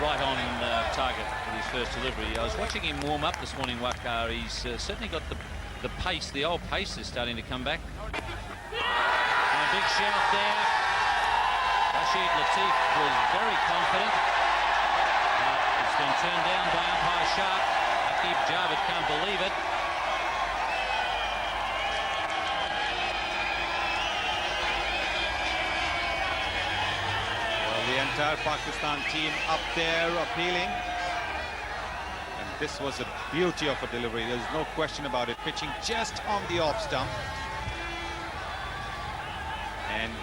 right on target with his first delivery. I was watching him warm up this morning, Wakar. He's certainly got the pace, the old pace is starting to come back. And a big shout there. Rashid Latif was very confident. It's been turned down by umpire Sharp. Aqib Javed can't believe it. The entire Pakistan team up there appealing, and this was a beauty of a delivery. There's no question about it. Pitching just on the off stump, and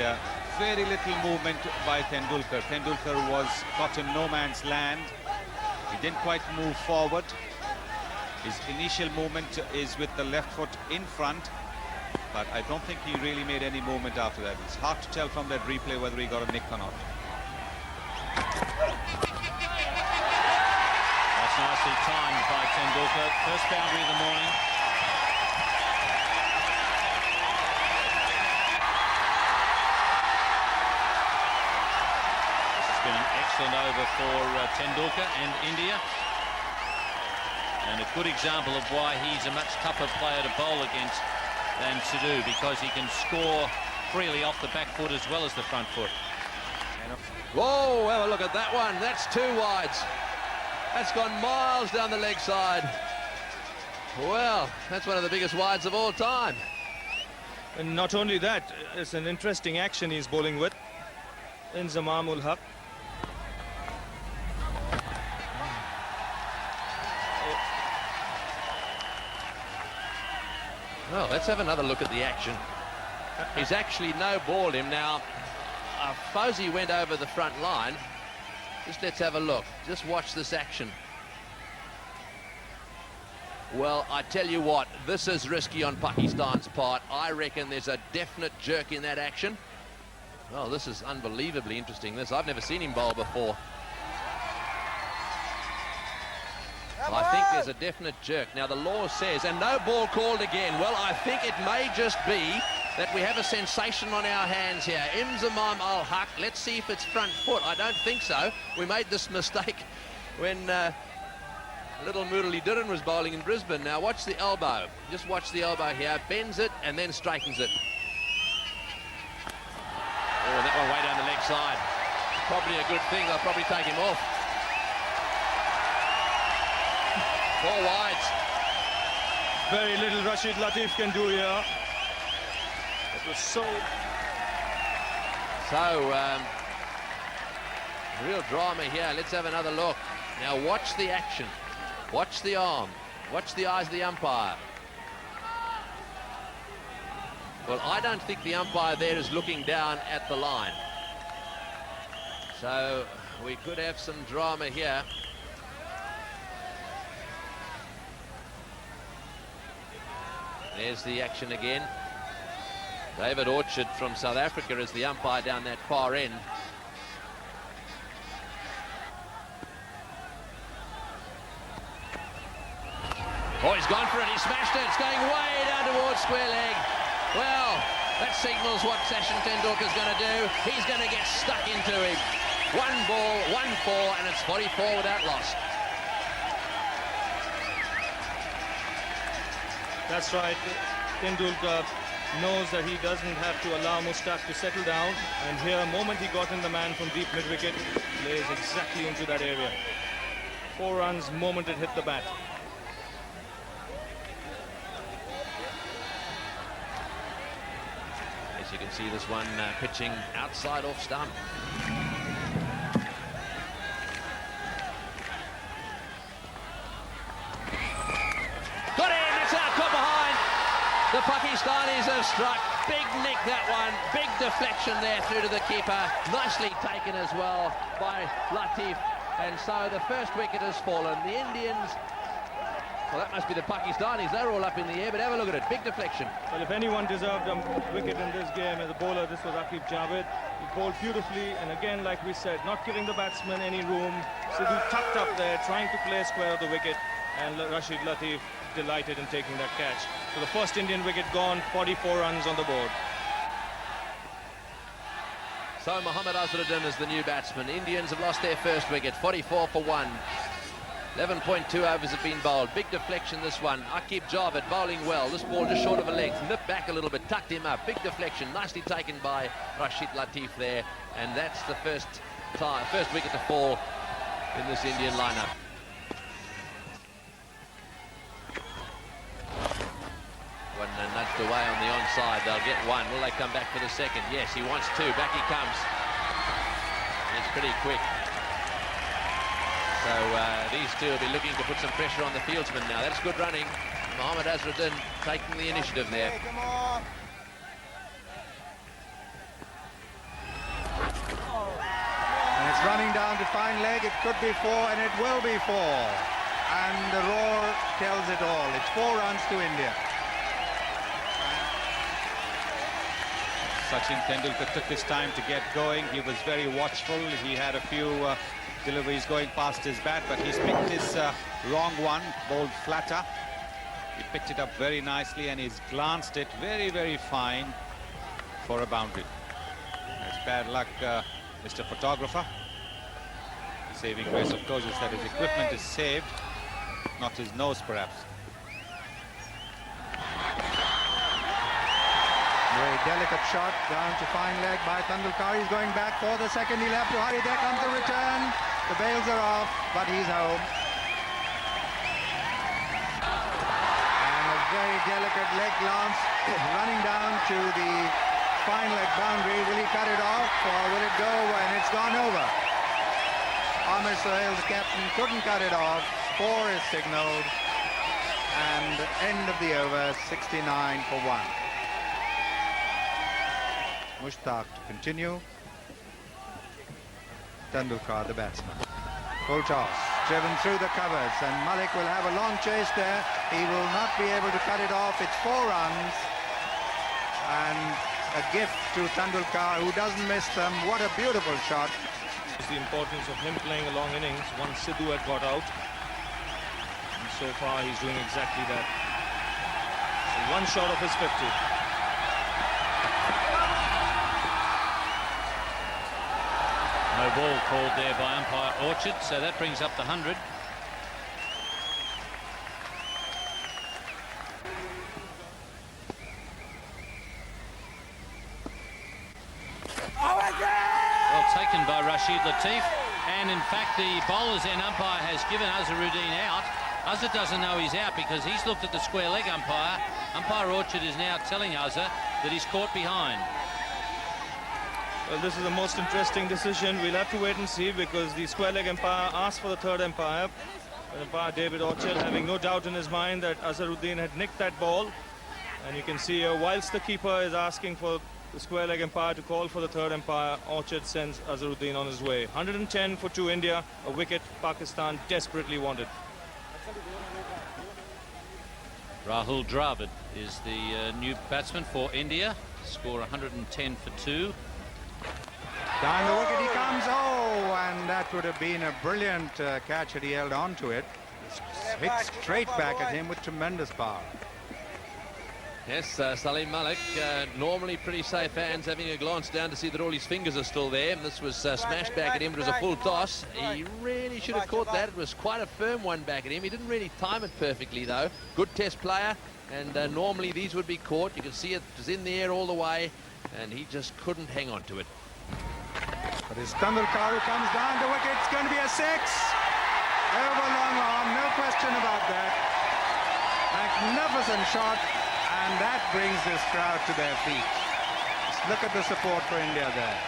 very little movement by Tendulkar. Tendulkar was caught in no man's land. He didn't quite move forward. His initial movement is with the left foot in front, but I don't think he really made any movement after that. It's hard to tell from that replay whether he got a nick or not. That's nicely timed by Tendulkar. First boundary of the morning. This has been an excellent over for Tendulkar and India. And a good example of why he's a much tougher player to bowl against than Sidhu, because he can score freely off the back foot as well as the front foot. Whoa, have a look at that one. That's 2 wides. That's gone miles down the leg side. Well, that's one of the biggest wides of all time. And not only that, it's an interesting action he's bowling with. Inzamam ul Haq. Well, let's have another look at the action. He's actually no-balled him now. Fozzie went over the front line. Just let's have a look. Just watch this action. Well, I tell you what, this is risky on Pakistan's part. I reckon there's a definite jerk in that action. Well, this is unbelievably interesting. I've never seen him bowl before. I think there's a definite jerk. Now, the law says, and no ball called again. Well, I think it may just be that we have a sensation on our hands here. Inzamam ul Haq, let's see if it's front foot. I don't think so. We made this mistake when little Murali was bowling in Brisbane. Now watch the elbow. Just watch the elbow here. Bends it and then straightens it. Oh, that one way down the leg side. Probably a good thing. They'll probably take him off. 4 wides. Very little Rashid Latif can do here. It was so real drama here. Let's have another look. Now watch the action. Watch the arm. Watch the eyes of the umpire. Well, I don't think the umpire there is looking down at the line. So we could have some drama here. There's the action again. David Orchard from South Africa is the umpire down that far end. Oh, he's gone for it. He smashed it. It's going way down towards square leg. Well, that signals what Sachin Tendulkar's going to do. He's going to get stuck into him. 1 ball, 1-4, and it's 44 without loss. That's right. Tendulkar knows that he doesn't have to allow Mushtaq to settle down, and here, the moment he got in the man from deep mid-wicket, lays exactly into that area. 4 runs moment it hit the bat. As you can see, this one pitching outside off stump. Got in, it's out, caught behind. The Pakistanis have struck. Big nick, that one. Big deflection there through to the keeper. Nicely taken as well by Latif. And so the first wicket has fallen. The Indians, well, that must be the Pakistanis. They're all up in the air, but have a look at it. Big deflection. Well, if anyone deserved a wicket in this game as a bowler, this was Aqib Javed. He bowled beautifully, and again, like we said, not giving the batsman any room. Sidhu tucked up there, trying to play square of the wicket, and Rashid Latif delighted in taking that catch. So the first Indian wicket gone, 44 runs on the board. So Mohammad Azharuddin is the new batsman. Indians have lost their first wicket, 44 for 1. 11.2 overs have been bowled. Big deflection, this one. Aqib Javed bowling well. This ball just short of a length. Nipped back a little bit, tucked him up. Big deflection, nicely taken by Rashid Latif there. And that's the first wicket to fall in this Indian lineup. One nudged away on the onside. They'll get one. Will they come back for the second? Yes, he wants two. Back he comes. It's pretty quick. So these two will be looking to put some pressure on the fieldsman now. That's good running. Mohammad Azharuddin taking the initiative there. And it's running down to fine leg. It could be 4 and it will be 4. And the roar tells it all. It's 4 runs to India. Sachin Tendulkar took his time to get going. He was very watchful. He had a few deliveries going past his bat, but he's picked his wrong one, bowled flatter. He picked it up very nicely and he's glanced it very, very fine for a boundary. It's bad luck, Mr. Photographer. The saving grace, of course, is that his equipment is saved, not his nose, perhaps. Very delicate shot down to fine leg by Tendulkar. He's going back for the second. He'll have to hurry. There comes the return. The bails are off, but he's home. And a very delicate leg glance running down to the fine leg boundary. Will he cut it off or will it go? And it's gone over. Amir Sohail, the captain, couldn't cut it off. 4 is signalled. And end of the over, 69 for 1. Mushtaq to continue. Tendulkar, the batsman. Full toss, driven through the covers, and Malik will have a long chase there. He will not be able to cut it off. It's 4 runs. And a gift to Tendulkar, who doesn't miss them. What a beautiful shot. It's the importance of him playing a long innings once Sidhu had got out. And so far, he's doing exactly that. So 1 shot of his 50. No ball called there by umpire Orchard, so that brings up the 100. Well taken by Rashid Latif, and in fact the bowler's end umpire has given Azharuddin out. Azhar doesn't know he's out because he's looked at the square leg umpire. Umpire Orchard is now telling Azhar that he's caught behind. Well, this is the most interesting decision. We'll have to wait and see because the square leg umpire asked for the third umpire. Umpire David Orchard having no doubt in his mind that Azharuddin had nicked that ball. And you can see whilst the keeper is asking for the square leg umpire to call for the third umpire, Orchard sends Azharuddin on his way. 110 for 2 India, a wicket Pakistan desperately wanted. Rahul Dravid is the new batsman for India. Score 110 for 2. Down the wicket he comes. Oh, and that would have been a brilliant catch had he held on to it. Hit straight back at him with tremendous power. Yes, Salim Malik, normally pretty safe hands, having a glance down to see that all his fingers are still there. This was smashed back at him, but it was a full toss. He really should have caught that. It was quite a firm one back at him. He didn't really time it perfectly, though. Good test player, and normally these would be caught. You can see it was in the air all the way, and he just couldn't hang on to it. But it's Tendulkar who comes down the wicket. It's going to be a 6. Over long arm, no question about that. Magnificent shot, and that brings this crowd to their feet. Just look at the support for India there.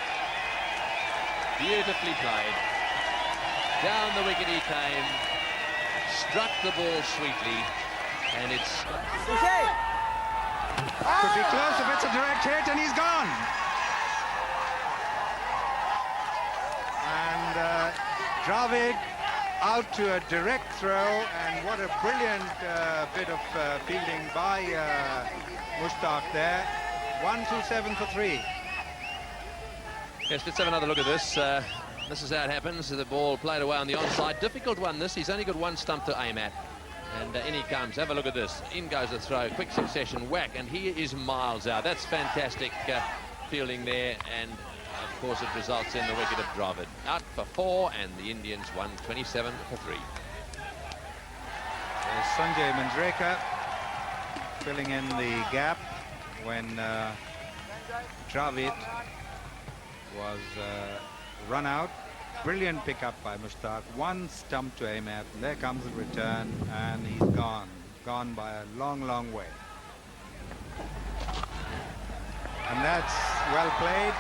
Beautifully played. Down the wicket he came, struck the ball sweetly, and it's... Could be close if it's a direct hit, and he's gone. And Dravid out to a direct throw, and what a brilliant bit of fielding by Mushtaq there. 1-2-7 for 3. Yes, let's have another look at this. This is how it happens. The ball played away on the onside. Difficult one, this. He's only got 1 stump to aim at. And in he comes. Have a look at this. In goes the throw. Quick succession. Whack. And he is miles out. That's fantastic fielding there. And course, it results in the wicket of Dravid. Out for 4, and the Indians won 27 for 3. There's Sanjay Manjrekar filling in the gap when Dravid was run out. Brilliant pickup by Mushtaq. One stump to aim at. There comes the return, and he's gone. Gone by a long, long way. And that's well played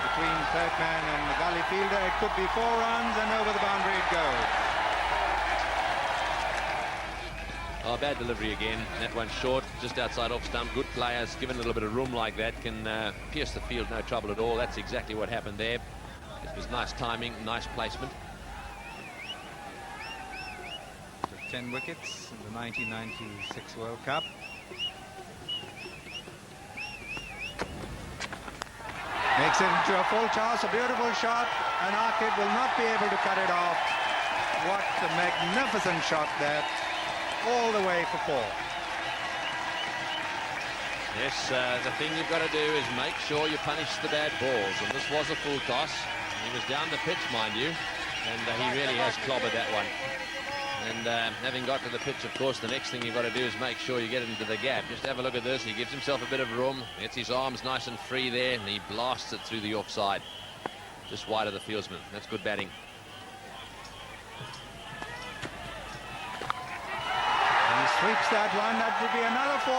between Turkman and the gully fielder. It could be 4 runs, and over the boundary it goes. Oh, bad delivery again. That one short, just outside off stump. Good players, given a little bit of room like that, can pierce the field, no trouble at all. That's exactly what happened there. It was nice timing, nice placement. 10 wickets in the 1996 World Cup. Makes it into a full toss, a beautiful shot, and Arkit will not be able to cut it off. What a magnificent shot there, all the way for 4. Yes, the thing you've got to do is make sure you punish the bad balls, and this was a full toss. He was down the pitch, mind you, and he really has clobbered that one. And having got to the pitch, of course, the next thing you've got to do is make sure you get into the gap. Just have a look at this. He gives himself a bit of room, gets his arms nice and free there, and he blasts it through the offside, just wide of the fieldsman. That's good batting. And he sweeps that one. That would be another 4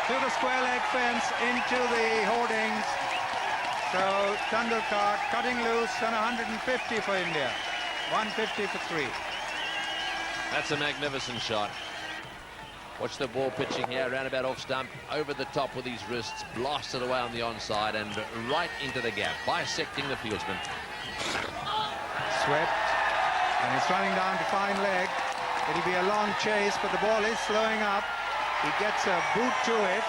through the square leg fence into the hoardings. So Tendulkar cutting loose on 150 for India. 150 for 3. That's a magnificent shot. Watch the ball pitching here, round about off stump, over the top with his wrists, blasted away on the onside and right into the gap, bisecting the fieldsman. Swept, and he's running down to fine leg. It'll be a long chase, but the ball is slowing up. He gets a boot to it,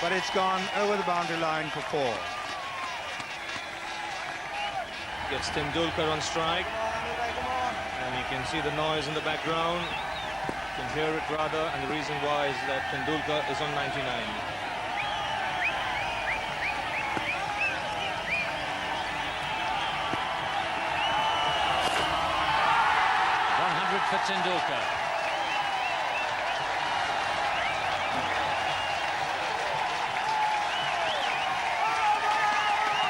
but it's gone over the boundary line for 4. Gets Tendulkar on strike. And you can see the noise in the background. You can hear it rather, and the reason why is that Tendulkar is on 99. 100 for Tendulkar.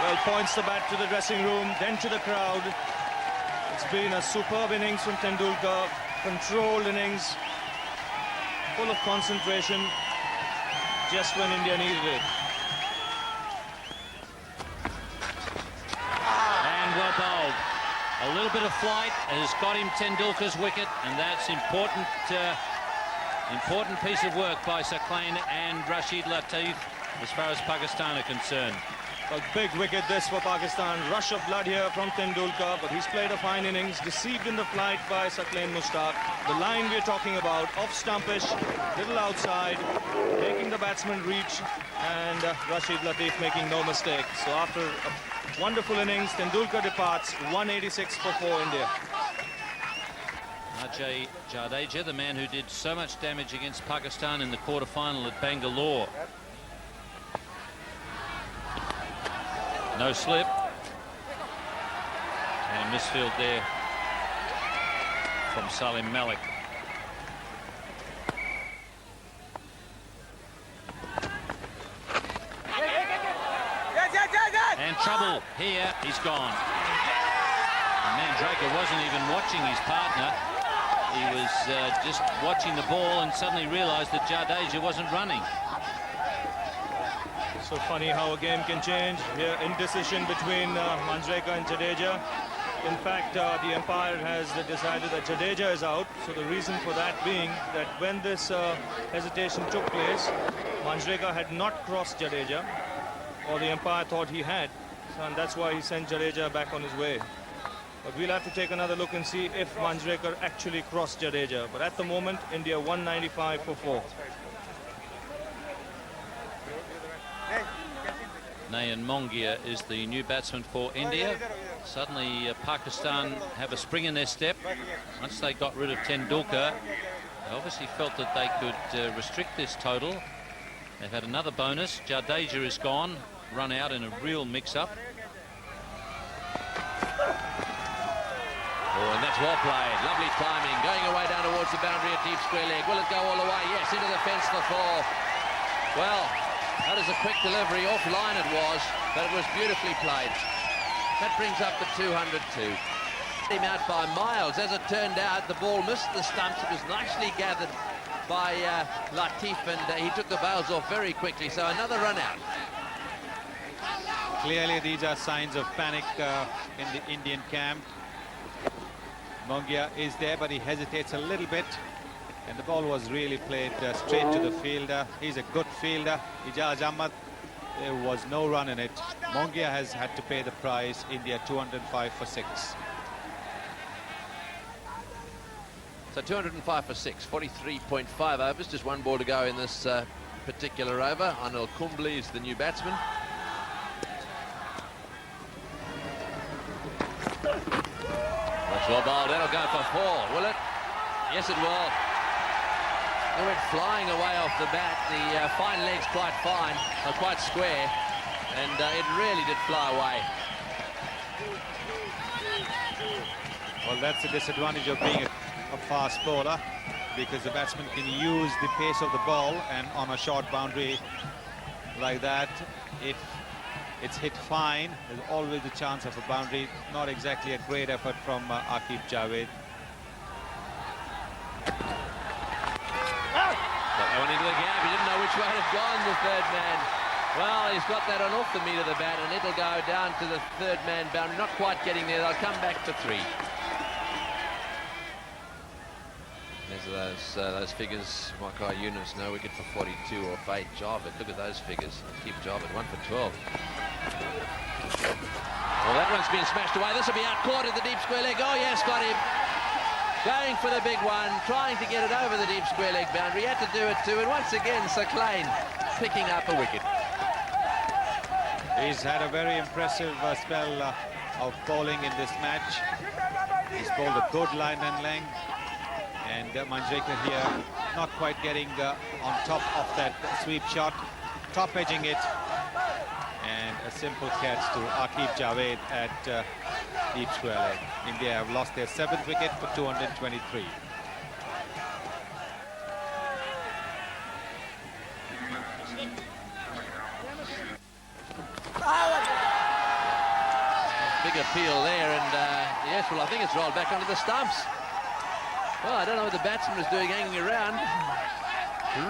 Well, points the bat to the dressing room, then to the crowd. It's been a superb innings from Tendulkar, controlled innings, full of concentration, just when India needed it. And well bowled. A little bit of flight has got him Tendulkar's wicket, and that's important piece of work by Saqlain and Rashid Latif as far as Pakistan are concerned. A big wicket this for Pakistan. Rush of blood here from Tendulkar, but he's played a fine innings, deceived in the flight by Saqlain Mushtaq. The line we're talking about, off stumpish, little outside, making the batsman reach, and Rashid Latif making no mistake. So after a wonderful innings, Tendulkar departs, 186 for 4 India. Ajay Jadeja, the man who did so much damage against Pakistan in the quarter-final at Bangalore. No slip. And a misfield there from Salim Malik. And trouble here. He's gone. And Manjrekar wasn't even watching his partner. He was just watching the ball and suddenly realized that Jadeja wasn't running. So funny how a game can change. Here, indecision between Manjrekar and Jadeja. In fact, the umpire has decided that Jadeja is out. So the reason for that being that when this hesitation took place, Manjrekar had not crossed Jadeja, or the umpire thought he had. And that's why he sent Jadeja back on his way. But we'll have to take another look and see if Manjrekar actually crossed Jadeja. But at the moment, India 195 for 4. Nayan Mongia is the new batsman for India. Suddenly Pakistan have a spring in their step. Once they got rid of Tendulkar, they obviously felt that they could restrict this total. They've had another bonus. Jadeja is gone. run out in a real mix-up. Oh, and that's well played. Lovely timing. Going away down towards the boundary at deep square leg. Will it go all the way? Yes, into the fence, the fall. Well, that is a quick delivery. Offline it was, but it was beautifully played. That brings up the 202. Him out by miles. As it turned out, the ball missed the stumps. It was nicely gathered by Latif, and he took the bails off very quickly. So another run out. Clearly, these are signs of panic in the Indian camp. Mongia is there, but he hesitates a little bit. And the ball was really played straight to the fielder. He's a good fielder. Ijaz Ahmad, there was no run in it. Mongia has had to pay the price. India 205 for 6. So 205 for 6, 43.5 overs. Just one ball to go in this particular over. Anil Kumble is the new batsman. That's well bowled. That'll go for 4, will it? Yes, it will. It went flying away off the bat. The fine legs quite fine, quite square, and it really did fly away. Well, that's the disadvantage of being a fast bowler, because the batsman can use the pace of the ball, and on a short boundary like that, if it's hit fine, there's always the chance of a boundary. Not exactly a great effort from Aqib Javed. Got that one into the gap. He didn't know which way it had gone, the third man. Well, he's got that on off the meat of the bat, and it'll go down to the third man boundary. Not quite getting there. They'll come back to 3. There's those figures. Makai Yunus, no wicket for 42 or Fade Javed. Look at those figures. Keep Javed 1 for 12. Well, that one's been smashed away. This will be out caught at the deep square leg. Oh, yes, got him. Going for the big one, trying to get it over the deep square leg boundary. He had to do it too. And once again, Saqlain picking up a wicket. He's had a very impressive spell of bowling in this match. He's bowled a good line and length. And Manjrekar here not quite getting on top of that sweep shot, top edging it, and a simple catch to Aqib Javed at deep square leg. India have lost their 7th wicket for 223. Big appeal there, and yes, well, I think it's rolled back onto the stumps. Well, I don't know what the batsman was doing hanging around.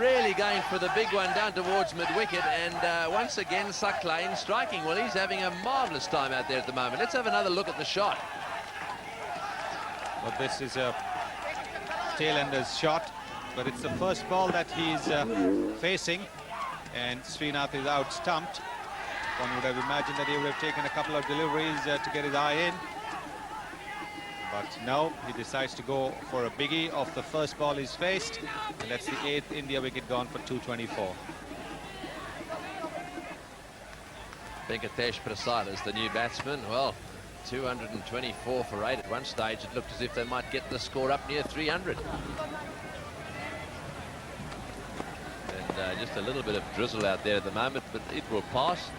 Really going for the big one down towards mid-wicket, and once again Saqlain striking. Well, he's having a marvellous time out there at the moment. Let's have another look at the shot. Well, this is a tail-ender's shot, but it's the first ball that he's facing, and Srinath is out stumped. One would have imagined that he would have taken a couple of deliveries to get his eye in. But no, he decides to go for a biggie off the first ball he's faced, and that's the 8th India wicket gone for 224. Venkatesh Prasad is the new batsman. Well, 224 for 8. At one stage, it looked as if they might get the score up near 300. And just a little bit of drizzle out there at the moment, but it will pass.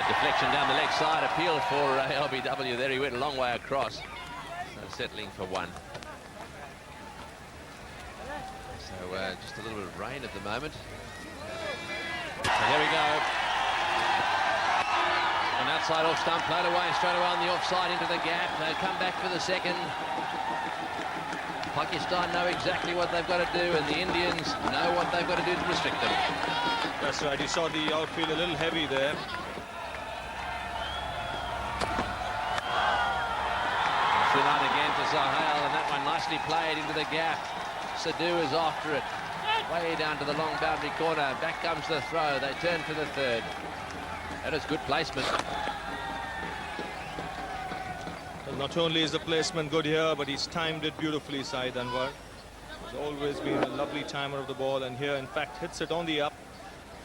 Deflection down the leg side, appeal for LBW there. He went a long way across, so settling for 1. So just a little bit of rain at the moment. So here we go. An outside off stump, played away straight away on the offside into the gap. They come back for the second. Pakistan know exactly what they've got to do, and the Indians know what they've got to do to restrict them. That's right. You saw the outfield a little heavy there. Srinath again to Sohail, and that one nicely played into the gap. Sadhu is after it. Way down to the long boundary corner. Back comes the throw. They turn for the 3rd. That is good placement. Well, not only is the placement good here, but he's timed it beautifully, Saeed Anwar. He's always been a lovely timer of the ball, and here, in fact, hits it on the up,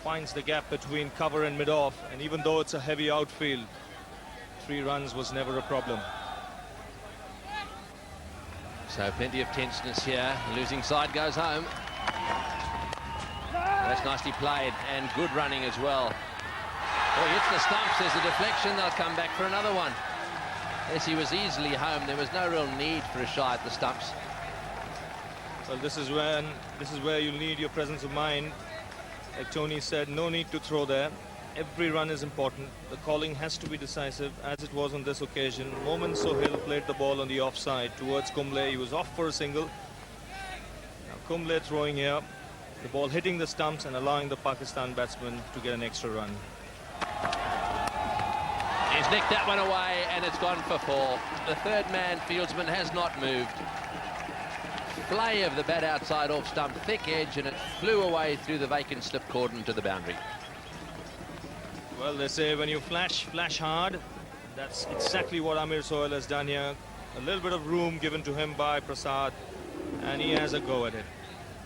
finds the gap between cover and mid-off, and even though it's a heavy outfield, 3 runs was never a problem. So plenty of tenseness here. Losing side goes home. That's nicely played and good running as well. Oh, he hits the stumps. There's a deflection. They'll come back for another one. Yes, he was easily home. There was no real need for a shot at the stumps. Well, this is where you need your presence of mind. Like Tony said, no need to throw there. Every run is important. The calling has to be decisive, as it was on this occasion. Momin Sohail played the ball on the offside towards Kumble. He was off for a single. Now Kumble throwing here. The ball hitting the stumps and allowing the Pakistan batsman to get an extra run. He's nicked that one away and it's gone for 4. The third man fieldsman has not moved. Play of the bat outside off stump, thick edge, and it flew away through the vacant slip cordon to the boundary. Well, they say when you flash hard. That's exactly what Amir Sohail has done here. A little bit of room given to him by Prasad, and he has a go at it.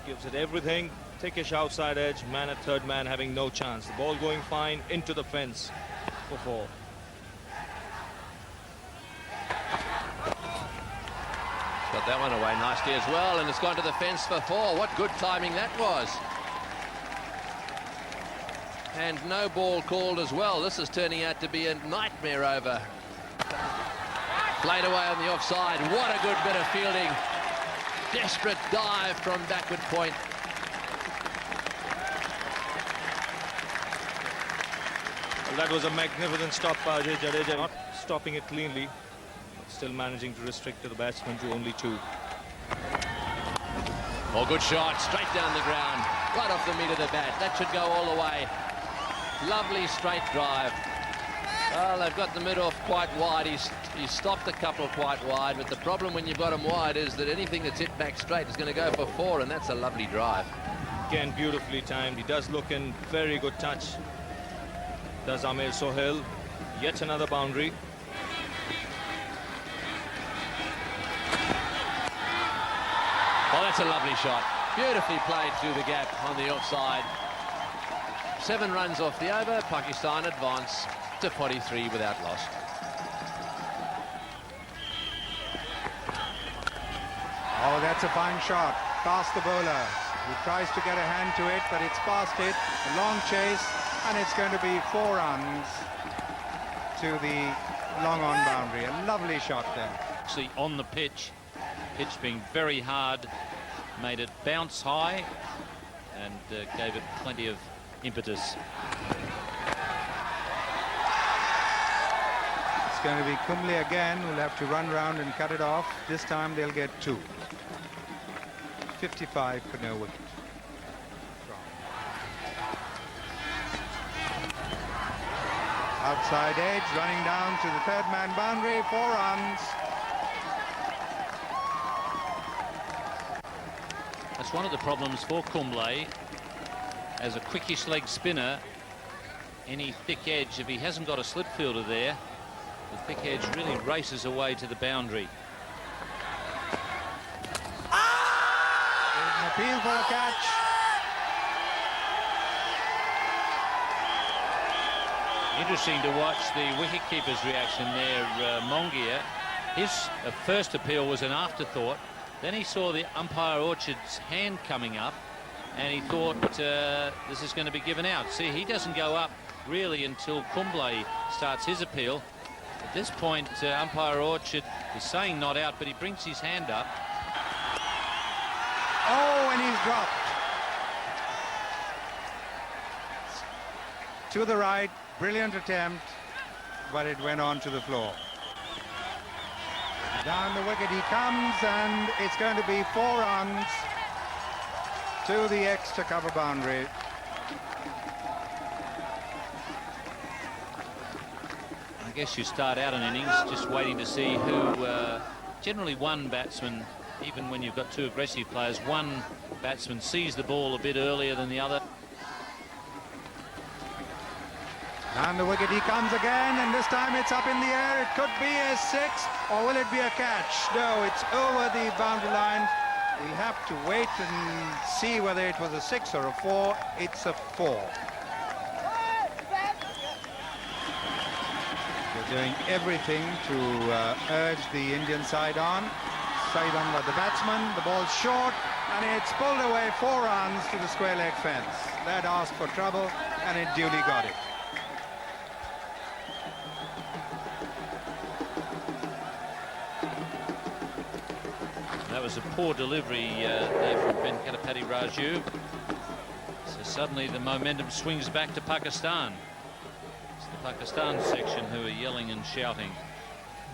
Gives it everything. Thickish outside edge, man at third man having no chance. The ball going fine into the fence for 4. Got that one away nicely as well, and it's gone to the fence for 4. What good timing that was. And no ball called as well. This is turning out to be a nightmare over. Played away on the offside. What a good bit of fielding. Desperate dive from backward point. Well, that was a magnificent stop by Jadeja, not stopping it cleanly, but still managing to restrict the batsman to only 2. Oh, good shot, straight down the ground, right off the meat of the bat. That should go all the way. Lovely straight drive. Well, they've got the mid-off quite wide. He's stopped a couple quite wide, but the problem when you've got him wide is that anything that's hit back straight is going to go for 4, and that's a lovely drive. Again, beautifully timed. He does look in very good touch. Does Amir Sohail. Yet another boundary. Oh, that's a lovely shot. Beautifully played through the gap on the offside. 7 runs off the over. Pakistan advance to 43 without loss. Oh, that's a fine shot. Past the bowler. He tries to get a hand to it, but it's past it. A long chase, and it's going to be 4 runs to the long-on boundary. A lovely shot there. Actually on the pitch being very hard, made it bounce high and gave it plenty of impetus. It's going to be Kumble again, who'll have to run round and cut it off. This time they'll get 2. 55 for no wicket. Outside edge, running down to the third man boundary, 4 runs. That's one of the problems for Kumble. As a quickish leg spinner, any thick edge, if he hasn't got a slip fielder there, the thick edge really races away to the boundary. An appeal for a catch. Interesting to watch the wicketkeeper's reaction there, Mongia. His first appeal was an afterthought. Then he saw the umpire Orchard's hand coming up, and he thought this is going to be given out. See, he doesn't go up really until Kumble starts his appeal. At this point, umpire Orchard is saying not out, but he brings his hand up. Oh, and he's dropped. To the right, brilliant attempt, but it went on to the floor. Down the wicket he comes, and it's going to be 4 runs to the extra cover boundary. I guess you start out an innings just waiting to see who, generally one batsman, even when you've got 2 aggressive players, one batsman sees the ball a bit earlier than the other. Down the wicket he comes again, and this time it's up in the air. It could be a 6, or will it be a catch? No, it's over the boundary line. We'll have to wait and see whether it was a 6 or a 4. It's a 4. They're doing everything to urge the Indian side on. Saeed Anwar, the batsman. The ball's short, and it's pulled away 4 runs to the square leg fence. That asked for trouble, and it duly got it. That was a poor delivery there from Venkatapati Raju. So suddenly the momentum swings back to Pakistan. It's the Pakistan section who are yelling and shouting.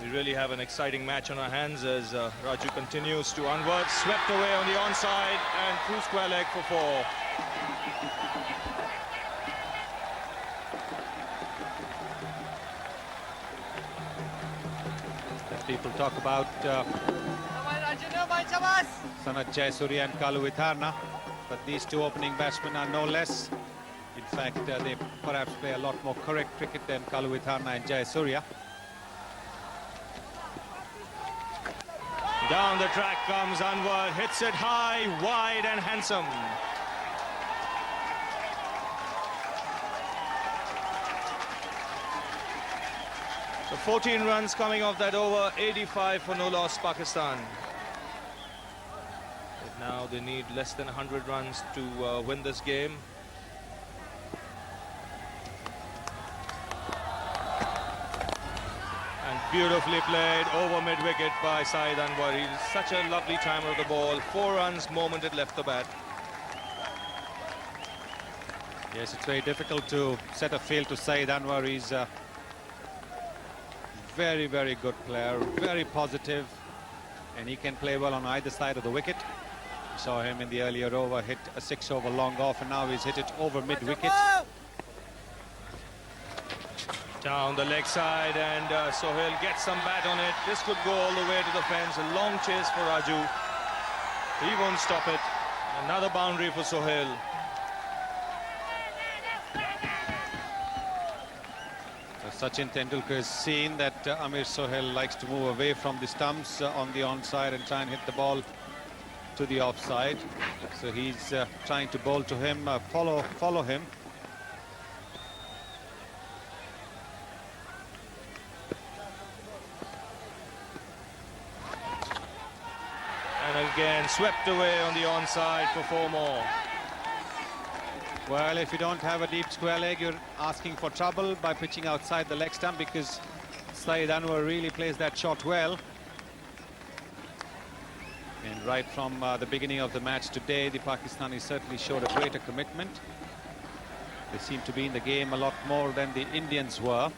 We really have an exciting match on our hands as Raju continues to Anwar, swept away on the onside and through square leg for 4. People talk about Sanat Jayasuriya and Kalu Witharna, but these two opening batsmen are no less. In fact, they perhaps play a lot more correct cricket than Kalu Witharna and Jayasuriya. Down the track comes Anwar, hits it high, wide and handsome. So 14 runs coming off that over, 85 for no loss Pakistan. But now they need less than 100 runs to win this game. And beautifully played over mid-wicket by Saeed Anwar. He's such a lovely timer of the ball. 4 runs moment it left the bat. Yes, it's very difficult to set a field to Saeed Anwar. He's a very, very good player, very positive, and he can play well on either side of the wicket. We saw him in the earlier over hit a 6 over long off, and now he's hit it over mid-wicket. Down the leg side, and Sohail gets some bat on it. This could go all the way to the fence. A long chase for Raju. He won't stop it. Another boundary for Sohail. Sachin Tendulkar has seen that Amir Sohail likes to move away from the stumps on the onside and try and hit the ball to the offside. So he's trying to bowl to him, follow him. And again, swept away on the onside for 4 more. Well, if you don't have a deep square leg, you're asking for trouble by pitching outside the leg stump, because Saeed Anwar really plays that shot well. And right from the beginning of the match today, the Pakistanis certainly showed a greater commitment. They seem to be in the game a lot more than the Indians were.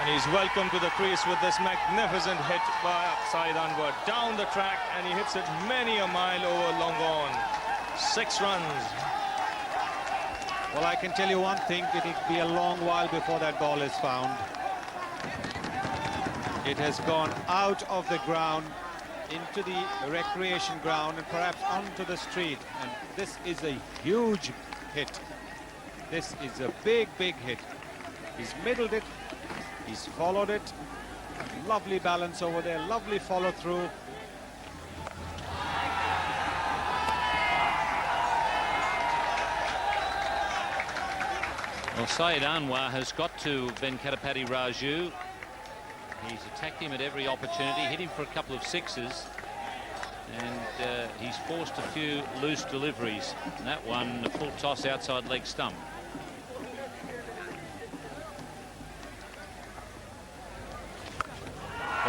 And he's welcome to the crease with this magnificent hit by Saeed Anwar. Down the track, and he hits it many a mile over long on. 6 runs. Well, I can tell you one thing, it'll be a long while before that ball is found. It has gone out of the ground into the recreation ground and perhaps onto the street. And this is a huge hit. This is a big, big hit. He's middled it. He's followed it. Lovely balance over there, lovely follow through. Well, Saeed Anwar has got to Venkatapati Raju. He's attacked him at every opportunity, hit him for a couple of 6s, and he's forced a few loose deliveries. And that one, a full toss outside leg stump.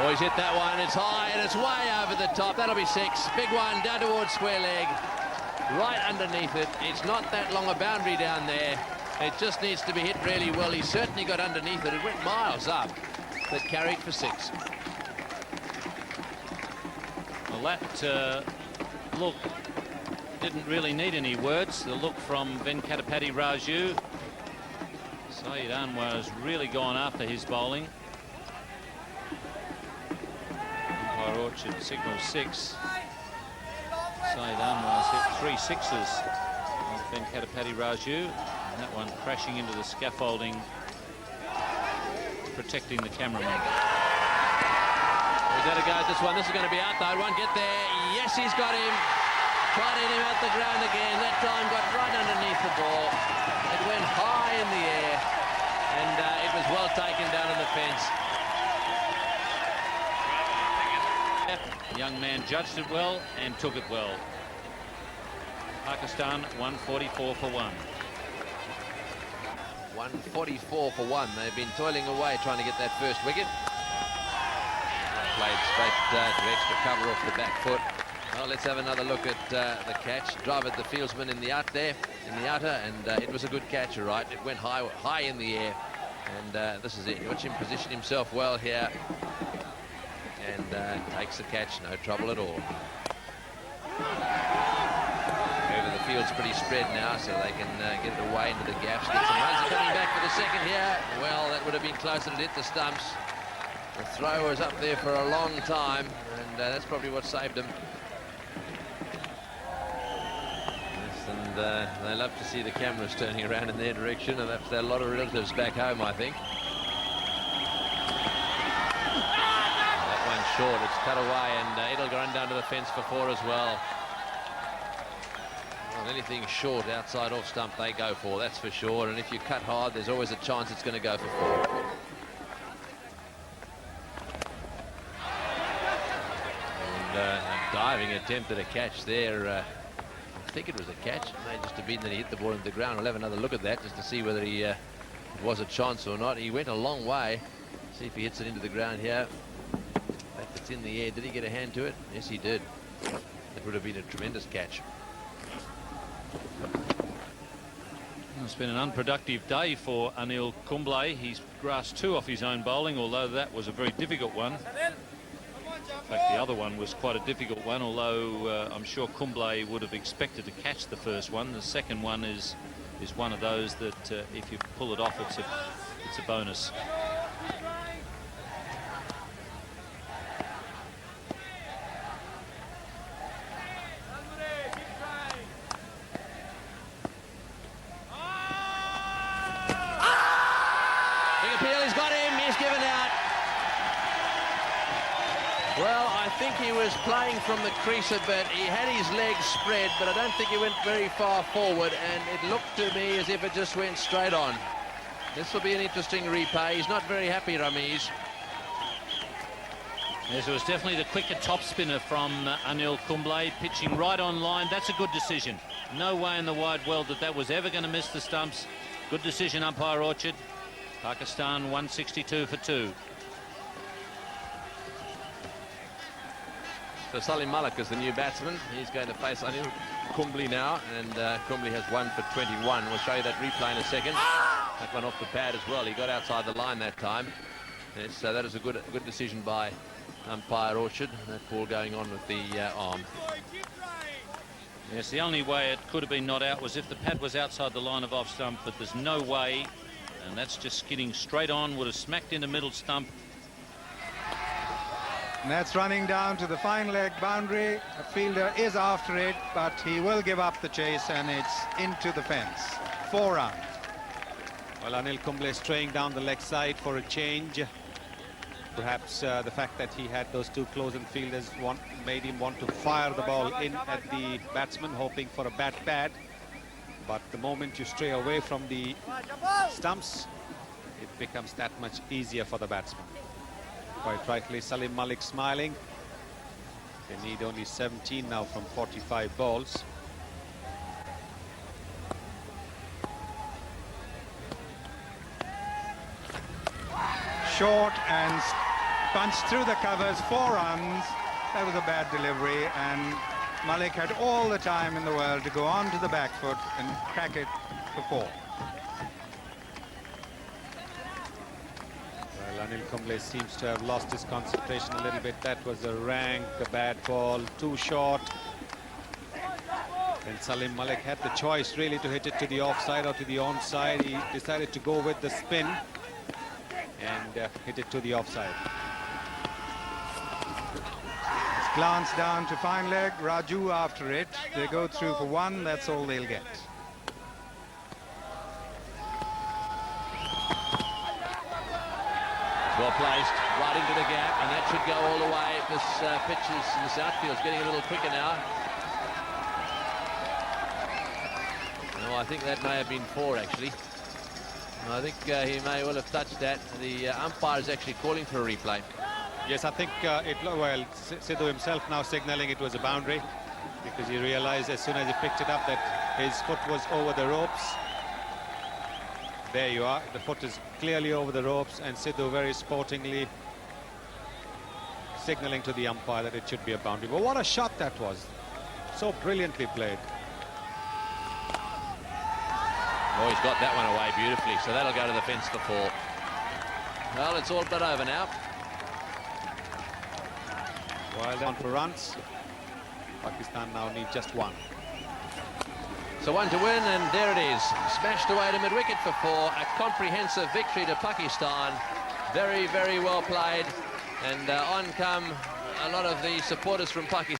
Oh, he's hit that one. It's high and it's way over the top. That'll be 6. Big one down towards square leg. Right underneath it. It's not that long a boundary down there. It just needs to be hit really well. He certainly got underneath it. It went miles up. That carried for 6. Well, that look didn't really need any words. The look from Venkatapati Raju. Saeed Anwar has really gone after his bowling. Umpire Orchard signals 6. Saeed Anwar's hit 3 6s on Venkatapati Raju. And that one crashing into the scaffolding, protecting the cameraman. We've got to go at this one. This is going to be out though. Won't get there. Yes, he's got him. Tried to hit him out the ground again. That time got right underneath the ball. It went high in the air, and it was well taken down on the fence. young man judged it well and took it well. Pakistan 144 for 1. 144 for 1. They've been toiling away trying to get that first wicket. Played straight to extra cover off the back foot. Well, let's have another look at the catch. Drive at the fieldsman in the out there, in the outer, and it was a good catch, all right. It went high in the air, and this is it. Watch him position himself well here, and takes the catch, no trouble at all. Over the field's pretty spread now, so they can get it away into the gaps. Get some runs. Coming back for the second here. Well, that would have been closer to hit the stumps. The throw was up there for a long time, and that's probably what saved him. Yes, and they love to see the cameras turning around in their direction, and that's a lot of relatives back home, I think. That one's short. It's cut away, and it'll go down to the fence for 4 as well. Well, anything short outside off stump, they go for, that's for sure. And if you cut hard, there's always a chance it's going to go for 4. A diving attempt at a catch there. I think it was a catch. It may just have been that he hit the ball into the ground. We'll have another look at that just to see whether it was a chance or not. He went a long way. See if he hits it into the ground here. In fact, it's in the air. Did he get a hand to it? Yes, he did. It would have been a tremendous catch. It's been an unproductive day for Anil Kumble. He's grasped 2 off his own bowling, although that was a very difficult one. In fact, the other one was quite a difficult one, although I'm sure Kumble would have expected to catch the first one. The second one is one of those that if you pull it off, it's a bonus. Big appeal, he's got him, he's given out. Well, I think he was playing from the crease a bit. He had his legs spread, but I don't think he went very far forward, and it looked to me as if it just went straight on. This will be an interesting replay. He's not very happy, Ramiz. Yes, it was definitely the quicker top spinner from Anil Kumble, pitching right on line. That's a good decision. No way in the wide world that was ever going to miss the stumps. Good decision, umpire Orchard. Pakistan 162 for 2. So Salim Malik is the new batsman. He's going to face Anil Kumble now, and Kumble has 1 for 21. We'll show you that replay in a second. That one off the pad as well. He got outside the line that time. Yes, so that is a good decision by umpire Orchard. That ball going on with the arm. Yes, the only way it could have been not out was if the pad was outside the line of off stump, but there's no way, and that's just skidding straight on, would have smacked into middle stump. And that's running down to the fine leg boundary. The fielder is after it, but he will give up the chase, and it's into the fence. 4 runs. Well, Anil Kumble is straying down the leg side for a change. Perhaps the fact that he had those 2 close-in fielders made him want to fire the ball in at the batsman, hoping for a bat pad. But the moment you stray away from the stumps, it becomes that much easier for the batsman. Quite rightly, Salim Malik smiling. They need only 17 now from 45 balls. Short and punched through the covers. 4 runs. That was a bad delivery, and Malik had all the time in the world to go on to the back foot and crack it for 4. Well, Anil Kumble seems to have lost his concentration a little bit. That was a rank, a bad ball, too short. And Salim Malik had the choice really to hit it to the offside or to the onside. He decided to go with the spin and hit it to the offside. It's glanced down to fine leg. Raju after it. They go through for 1. That's all they'll get. Well placed, right into the gap, and that should go all the way. This pitch is in the outfield's getting a little quicker now. No, I think that may have been 4 actually. I think he may well have touched that. The umpire is actually calling for a replay. Yes, I think well, Sidhu himself now signalling it was a boundary, because he realized as soon as he picked it up that his foot was over the ropes. There you are, the foot is clearly over the ropes, and Sidhu very sportingly signalling to the umpire that it should be a boundary. But what a shot that was. So brilliantly played. Oh, he's got that one away beautifully, so that'll go to the fence for 4. Well, it's all but over now. Well done for runs. Pakistan now need just 1. So 1 to win, and there it is. Smashed away to mid-wicket for 4. A comprehensive victory to Pakistan. Very, very well played. And on come a lot of the supporters from Pakistan.